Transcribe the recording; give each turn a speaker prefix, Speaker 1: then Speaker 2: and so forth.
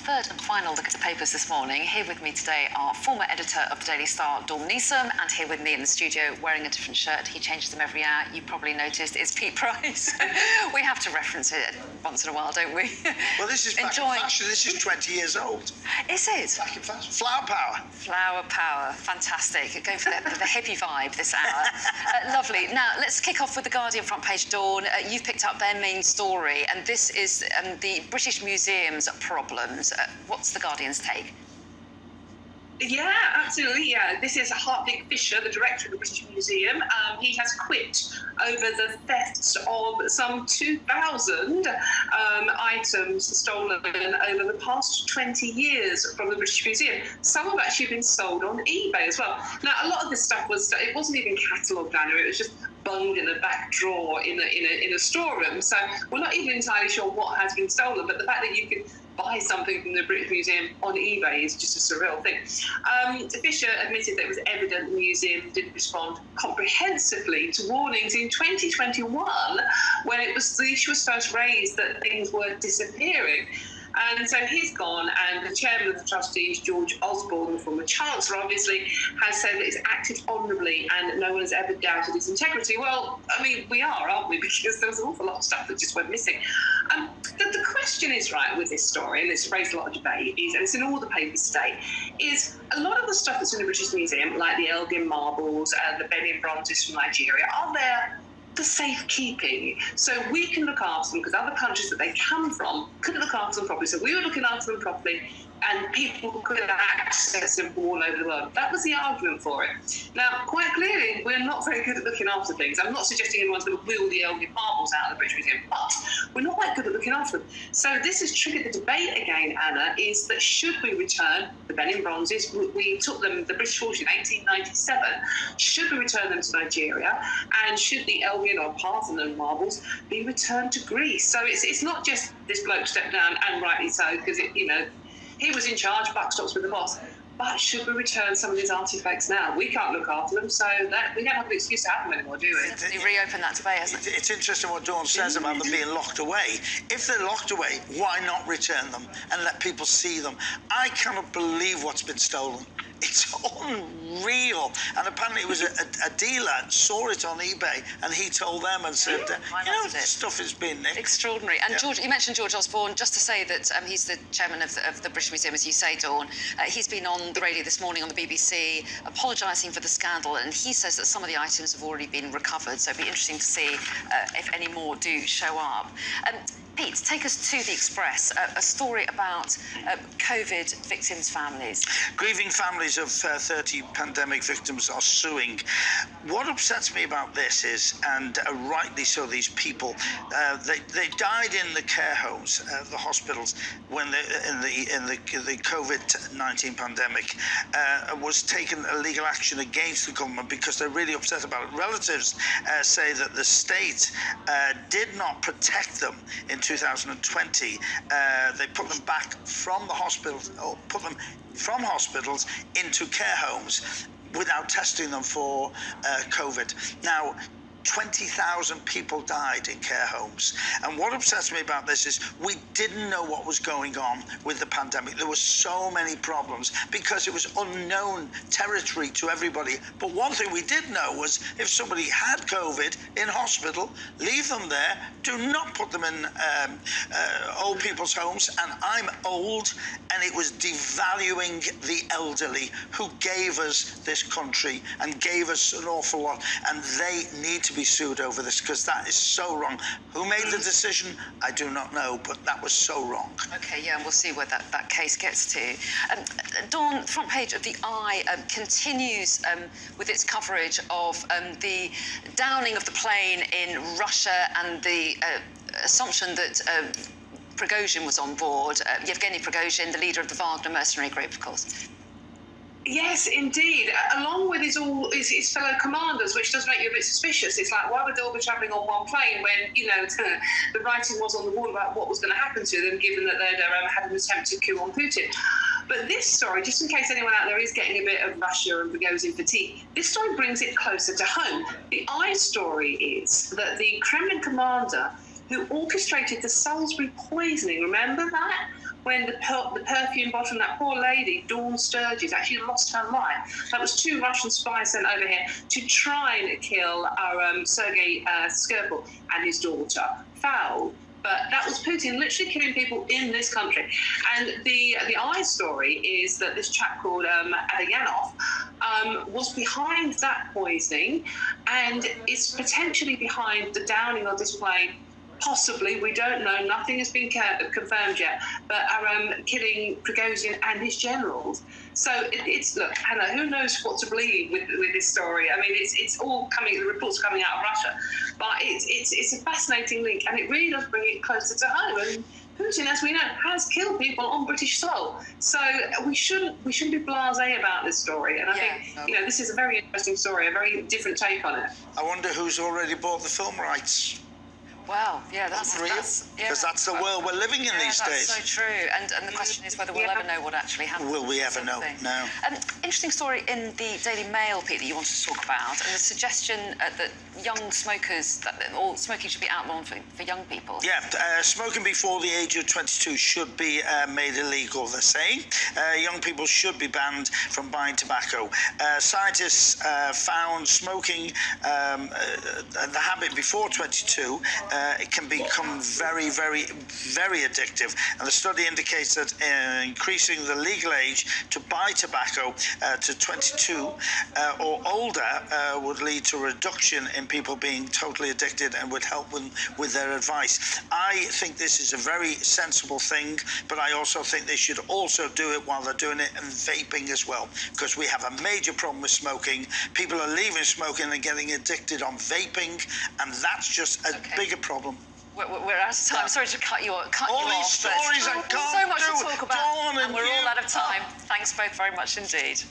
Speaker 1: third and final look at the papers this morning. Here with me today are former editor of the Daily Star, Dawn Neeson, and here with me in the studio, wearing a different shirt, he changes them every hour, you probably noticed, it's Pete Price. We have to reference it once in a while, don't we?
Speaker 2: Well, this is back in fashion. This is 20 years old.
Speaker 1: Is it?
Speaker 2: Back in fashion. Flower power.
Speaker 1: Flower power. Fantastic. Go for the hippie vibe this hour. Lovely. Now, let's kick off with the Guardian front page, Dawn. You've picked up their main story, and this is the British Museum's problems. What's the Guardian's take?
Speaker 3: Yeah, absolutely. Yeah, this is Hartwig Fischer, the director of the British Museum. He has quit over the thefts of some 2,000 items stolen over the past 20 years from the British Museum. Some have actually been sold on eBay as well. Now, a lot of this stuff it wasn't even catalogued, Anna. It was just bunged in a back drawer in a storeroom. So we're not even entirely sure what has been stolen, but the fact that you can buy something from the British Museum on eBay is just a surreal thing. Fisher admitted that it was evident the museum didn't respond comprehensively to warnings in 2021 when the issue was first raised that things were disappearing. And so he's gone, and the chairman of the trustees, George Osborne, the former chancellor, obviously, has said that he's acted honourably and no one has ever doubted his integrity. Well, I mean, we are, aren't we? Because there was an awful lot of stuff that just went missing. The question is, right, with this story, and it's raised a lot of debate, and it's in all the papers today, is a lot of the stuff that's in the British Museum, like the Elgin marbles, the Benin bronzes from Nigeria, are there for safekeeping, so we can look after them, because other countries that they come from couldn't look after them properly, so we were looking after them properly and people could access them from all over the world. That was the argument for it. Now, quite clearly, we're not very good at looking after things. I'm not suggesting anyone's going to wheel the Elgin marbles out of the British Museum, but we're not that good at looking after them. So this has triggered the debate again, Anna, is that should we return the Benin bronzes? We took them, the British fortune, 1897. Should we return them to Nigeria? And should the Elgin or Parthenon marbles be returned to Greece? So it's not just this bloke stepped down, and rightly so, because he was in charge, buck stops with the boss. But should we return some of these artefacts now? We can't look after them, so we don't have an excuse to have them anymore, do we?
Speaker 1: Definitely reopen that debate, hasn't it?
Speaker 2: It's interesting what Dawn says about them being locked away. If they're locked away, why not return them and let people see them? I cannot believe what's been stolen. It's unreal. And apparently it was a dealer saw it on eBay and he told them and said, stuff is being nicked.
Speaker 1: Extraordinary. And George, you mentioned George Osborne, just to say that he's the chairman of the British Museum, as you say, Dawn. He's been on the radio this morning on the BBC apologising for the scandal, and he says that some of the items have already been recovered, so it'll be interesting to see if any more do show up. Pete, take us to The Express, a story about COVID victims' families.
Speaker 2: Grieving families of 30 pandemic victims are suing. What upsets me about this is, and rightly so, these people, they died in the care homes, the hospitals, when in the COVID-19 pandemic. Was taken illegal action against the government because they're really upset about it. Relatives say that the state did not protect them in 2020. They put them back from the hospitals, or put them from hospitals into care homes without testing them for COVID. Now, 20,000 people died in care homes. And what upsets me about this is we didn't know what was going on with the pandemic. There were so many problems because it was unknown territory to everybody. But one thing we did know was if somebody had COVID in hospital, leave them there. Do not put them in old people's homes. And I'm old, and it was devaluing the elderly who gave us this country and gave us an awful lot. And they need to be sued over this because that is so wrong. Who made the decision? I do not know, but that was so wrong.
Speaker 1: Okay, yeah, and we'll see where that case gets to. Dawn, the front page of The Eye continues with its coverage of the downing of the plane in Russia and the assumption that Prigozhin was on board. Yevgeny Prigozhin, the leader of the Wagner mercenary group, of course.
Speaker 3: Yes, indeed. Along with his fellow commanders, which does make you a bit suspicious. It's like, why would they all be travelling on one plane when, the writing was on the wall about what was going to happen to them, given that they'd had an attempted coup on Putin. But this story, just in case anyone out there is getting a bit of Russia and Prigozhin fatigue, this story brings it closer to home. The Eye story is that the Kremlin commander who orchestrated the Salisbury poisoning, remember that, when the perfume bottle, that poor lady, Dawn Sturgis, actually lost her life. That was 2 Russian spies sent over here to try and kill our Sergei Skripal and his daughter. Foul. But that was Putin literally killing people in this country. And the eye story is that this chap called Adayanov was behind that poisoning and is potentially behind the downing or display. Possibly, we don't know. Nothing has been confirmed yet. But killing Prigozhin and his generals. So it's look, Hannah. Who knows what to believe with this story? I mean, it's all coming. The reports coming out of Russia, but it's a fascinating link, and it really does bring it closer to home. And Putin, as we know, has killed people on British soil. So we shouldn't be blasé about this story. And I think this is a very interesting story, a very different take on it.
Speaker 2: I wonder who's already bought the film rights.
Speaker 1: Wow, yeah,
Speaker 2: Because
Speaker 1: that's
Speaker 2: that's the world we're living in these days.
Speaker 1: That's so true. And the question is whether we'll ever know what actually happened.
Speaker 2: Will we ever know? No.
Speaker 1: Interesting story in the Daily Mail, Pete, that you wanted to talk about, and the suggestion that young smokers, or smoking should be outlawed for young people.
Speaker 2: Yeah, smoking before the age of 22 should be made illegal, they're saying. Young people should be banned from buying tobacco. Scientists found smoking, the habit before 22, it can become very, very, very addictive. And the study indicates that increasing the legal age to buy tobacco to 22 or older would lead to a reduction in people being totally addicted and would help them with their advice. I think this is a very sensible thing, but I also think they should also do it while they're doing it and vaping as well, because we have a major problem with smoking. People are leaving smoking and getting addicted on vaping, and that's just a bigger problem.
Speaker 1: We're out of time. Sorry to cut you off.
Speaker 2: All these stories I can't
Speaker 1: so much
Speaker 2: do.
Speaker 1: to talk about,
Speaker 2: Dawn
Speaker 1: and we're all out of time. Thanks both very much indeed.